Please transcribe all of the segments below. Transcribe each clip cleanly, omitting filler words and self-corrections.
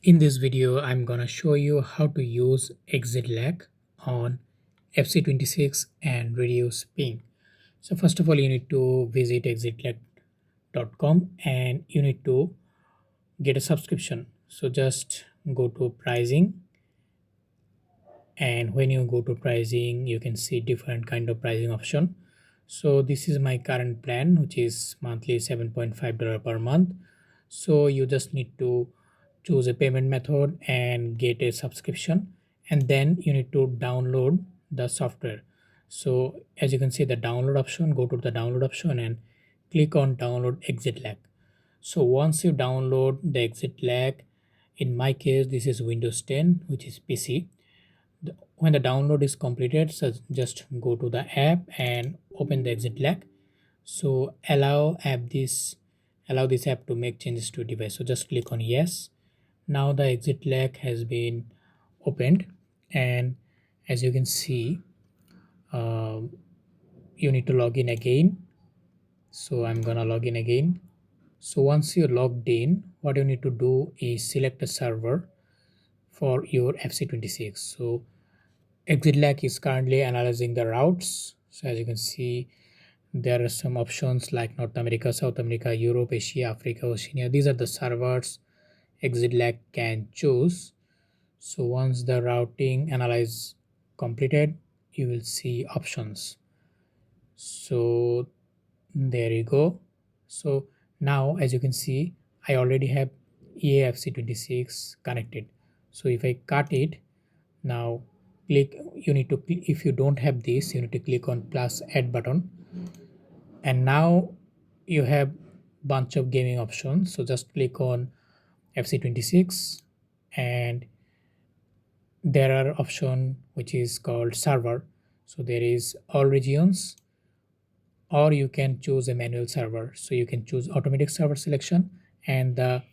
In this video, I'm gonna show you how to use Exitlag on FC26 and reduce ping. So first of all, you need to visit exitlag.com and you need to get a subscription. So just go to pricing, and when you go to pricing, you can see different kind of pricing option. So this is my current plan, which is monthly $7.5 per month. So you just need to choose a payment method and get a subscription, and then you need to download the software. So as you can see, the download option, go to the download option and click on download Exitlag. So once you download the Exitlag, in my case this is Windows 10, which is PC. When the download is completed, so just go to the app and open the Exitlag. So allow this app to make changes to device. So just click on yes. Now the Exitlag has been opened, and as you can see, uh, you need to log in again. So I'm gonna log in again. So once you're logged in, what you need to do is select a server for your FC26. So Exitlag is currently analyzing the routes. So as you can see, there are some options like North America, South America, Europe, Asia, Africa, Oceania. These are the servers Exitlag can choose. So once the routing analyze completed, you will see options. So there you go. So now as you can see, I already have EAFC26 connected. So if I cut it, now if you don't have this, you need to click on plus add button, and now you have bunch of gaming options. So just click on FC26, and there are option which is called server. So there is all regions, or you can choose a manual server. So you can choose automatic server selection, and the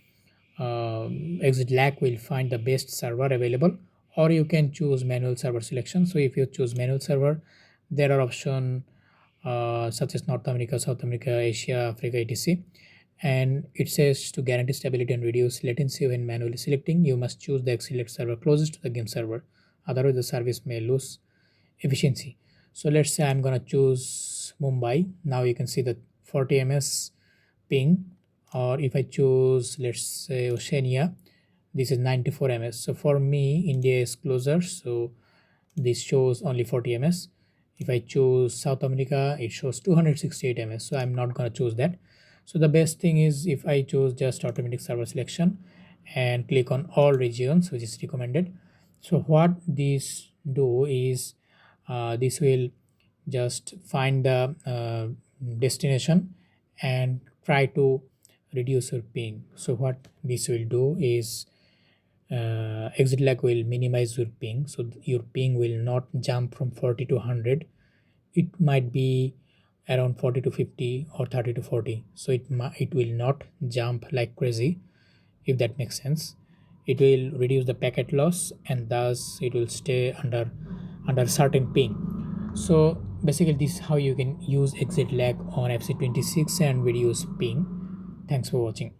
Exitlag will find the best server available, or you can choose manual server selection. So if you choose manual server, there are option such as North America, South America, Asia, Africa, etc. And it says to guarantee stability and reduce latency when manually selecting, you must choose the Exitlag server closest to the game server. Otherwise, the service may lose efficiency. So let's say I'm gonna choose Mumbai. Now you can see the 40 ms ping, or if I choose, let's say, Oceania, this is 94 ms. So for me, India is closer, so this shows only 40 ms. If I choose South America, it shows 268 ms, so I'm not going to choose that. So the best thing is if I choose just automatic server selection and click on all regions, which is recommended. So what this do is this will just find the destination and try to reduce your ping. So what this will do is Exitlag will minimize your ping, so your ping will not jump from 40 to 100. It might be around 40 to 50 or 30 to 40. So it will not jump like crazy, if that makes sense. It will reduce the packet loss, and thus it will stay under certain ping. So basically this is how you can use Exitlag on FC26 and reduce ping. Thanks for watching.